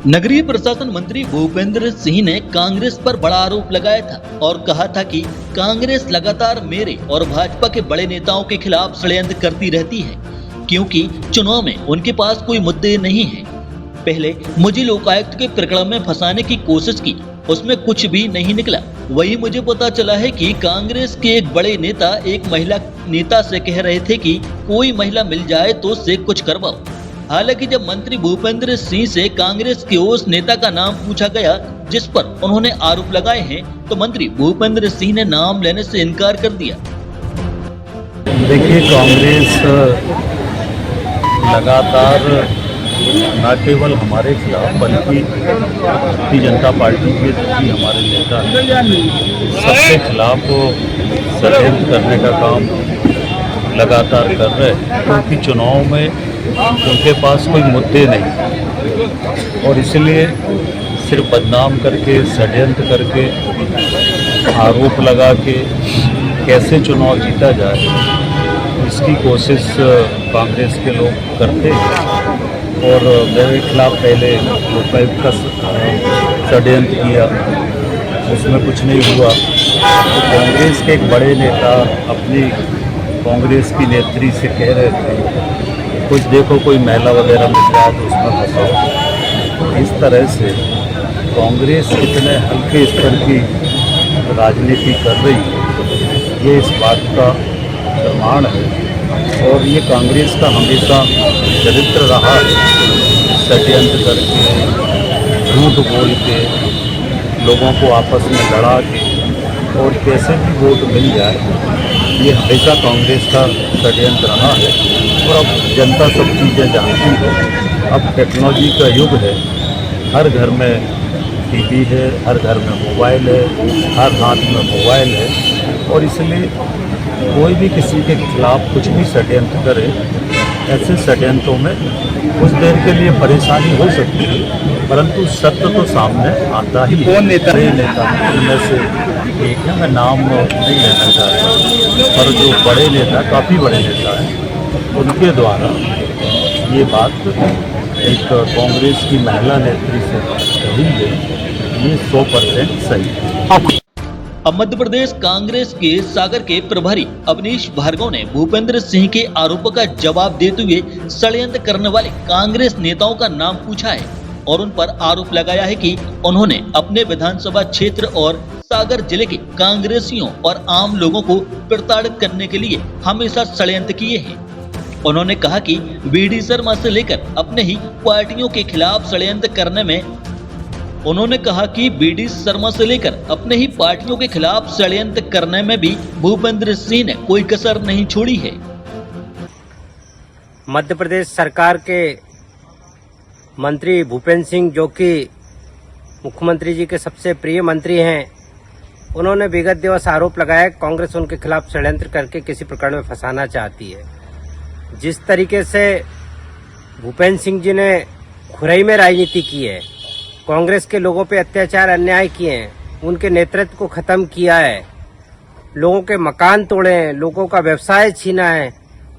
नगरीय प्रशासन मंत्री भूपेंद्र सिंह ने कांग्रेस पर बड़ा आरोप लगाया था और कहा था कि कांग्रेस लगातार मेरे और भाजपा के बड़े नेताओं के खिलाफ षड्यंत्र करती रहती है, क्योंकि चुनाव में उनके पास कोई मुद्दे नहीं है। पहले मुझे लोकायुक्त के प्रकरण में फंसाने की कोशिश की, उसमें कुछ भी नहीं निकला। वही मुझे पता चला है कि कांग्रेस के एक बड़े नेता एक महिला नेता से कह रहे थे कि कोई महिला मिल जाए तो उससे कुछ करवाओ। हालांकि जब मंत्री भूपेंद्र सिंह से कांग्रेस के उस नेता का नाम पूछा गया जिस पर उन्होंने आरोप लगाए हैं, तो मंत्री भूपेंद्र सिंह ने नाम लेने से इनकार कर दिया। देखिए, कांग्रेस लगातार न केवल हमारे खिलाफ बल्कि भारतीय जनता पार्टी के भी हमारे नेता सबके खिलाफ षड्यंत्र करने का काम लगातार कर रहे हैं, क्योंकि चुनाव में उनके पास कोई मुद्दे नहीं और इसलिए सिर्फ बदनाम करके, षड्यंत्र करके, आरोप लगा के कैसे चुनाव जीता जाए, इसकी कोशिश कांग्रेस के लोग करते हैं। और मेरे खिलाफ पहले लोकायुक्त का षड्यंत्र किया, उसमें कुछ नहीं हुआ तो कांग्रेस के एक बड़े नेता अपनी कांग्रेस की नेत्री से कह रहे थे कुछ देखो कोई महिला वगैरह मिल जाए तो उसमें फंसाओ। इस तरह से कांग्रेस कितने हल्के स्तर की राजनीति कर रही है, ये इस बात का प्रमाण है। और ये कांग्रेस का हमेशा चरित्र रहा है, षड्यंत्र करके, झूठ बोल के, लोगों को आपस में लड़ा के और कैसे भी वोट मिल जाए, ये हमेशा कांग्रेस का षड्यंत्र रहा है। और अब जनता सब चीज़ें जानती है। अब टेक्नोलॉजी का युग है, हर घर में टीवी है, हर घर में मोबाइल है, हर हाथ में मोबाइल है और इसलिए कोई भी किसी के खिलाफ कुछ भी षड्यंत्र करे, ऐसे षड्यंत्रों में कुछ देर के लिए परेशानी हो सकती है, परंतु सत्य तो सामने आता ही। कौन नेता उनमें से एक है, मैं नाम नहीं लेना चाहता, पर जो बड़े नेता, काफ़ी बड़े नेता हैं, उनके द्वारा ये बात एक कांग्रेस की महिला नेत्री से कही है, ये 100% सही है। अब मध्य प्रदेश कांग्रेस के सागर के प्रभारी अवनीश भार्गव ने भूपेंद्र सिंह के आरोपों का जवाब देते हुए षड्यंत्र करने वाले कांग्रेस नेताओं का नाम पूछा है और उन पर आरोप लगाया है कि उन्होंने अपने विधानसभा क्षेत्र और सागर जिले के कांग्रेसियों और आम लोगों को प्रताड़ित करने के लिए हमेशा षड्यंत्र किए हैं। उन्होंने कहा कि वीडी शर्मा से लेकर अपने ही पार्टियों के खिलाफ षड्यंत्र करने में भी भूपेंद्र सिंह ने कोई कसर नहीं छोड़ी है। मध्य प्रदेश सरकार के मंत्री भूपेंद्र सिंह, जो कि मुख्यमंत्री जी के सबसे प्रिय मंत्री हैं, उन्होंने विगत दिवस आरोप लगाया कांग्रेस उनके खिलाफ षड्यंत्र करके किसी प्रकरण में फंसाना चाहती है। जिस तरीके से भूपेंद्र सिंह जी ने खुरई में राजनीति की है, कांग्रेस के लोगों पे अत्याचार अन्याय किए हैं, उनके नेतृत्व को खत्म किया है, लोगों के मकान तोड़े हैं, लोगों का व्यवसाय छीना है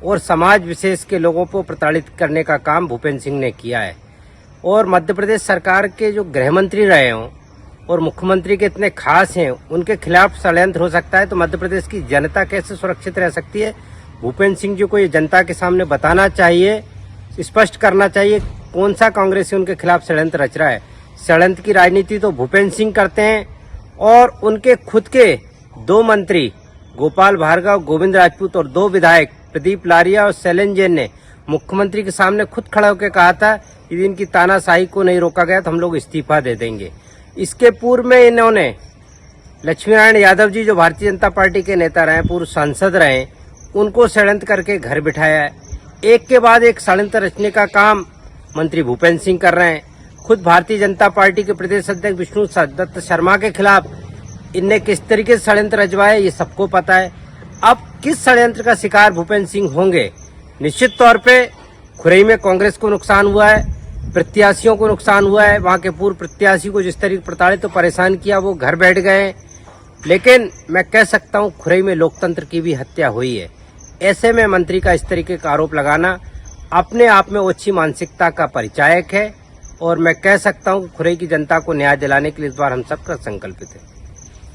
और समाज विशेष के लोगों को प्रताड़ित करने का काम भूपेंद्र सिंह ने किया है। और मध्य प्रदेश सरकार के जो गृह मंत्री रहे हों और मुख्यमंत्री के इतने खास हैं, उनके खिलाफ षड्यंत्र हो सकता है तो मध्य प्रदेश की जनता कैसे सुरक्षित रह सकती है? भूपेंद्र सिंह जी को ये जनता के सामने बताना चाहिए, स्पष्ट करना चाहिए कौन सा कांग्रेसी उनके खिलाफ षड्यंत्र रच रहा है। षड्यंत्र की राजनीति तो भूपेंद्र सिंह करते हैं और उनके खुद के 2 मंत्री गोपाल भार्गव, गोविंद राजपूत और 2 विधायक प्रदीप लारिया और शैलेंद्र जैन ने मुख्यमंत्री के सामने खुद खड़ा होकर कहा था कि इनकी तानाशाही को नहीं रोका गया तो हम लोग इस्तीफा दे देंगे। इसके पूर्व में इन्होंने लक्ष्मी नारायण यादव जी, जो भारतीय जनता पार्टी के नेता रहे, पूर्व सांसद रहे, उनको षड्यंत्र करके घर बिठाया है। एक के बाद एक षड्यंत्र रचने का काम मंत्री भूपेंद्र सिंह कर रहे हैं। खुद भारतीय जनता पार्टी के प्रदेश अध्यक्ष विष्णु दत्त शर्मा के खिलाफ इनने किस तरीके से षड्यंत्र रचवाए, ये सबको पता है। अब किस षड्यंत्र का शिकार भूपेंद्र सिंह होंगे? निश्चित तौर पे खुरई में कांग्रेस को नुकसान हुआ है, प्रत्याशियों को नुकसान हुआ है, वहां के पूर्व प्रत्याशी को जिस तरीके प्रताड़ित तो परेशान किया, वो घर बैठ गए। लेकिन मैं कह सकता हूं खुरई में लोकतंत्र की भी हत्या हुई है। ऐसे में मंत्री का इस तरीके का आरोप लगाना अपने आप में ओछी मानसिकता का परिचायक है और मैं कह सकता हूं कि खुरई की जनता को न्याय दिलाने के लिए इस बार हम सब संकल्पित हैं।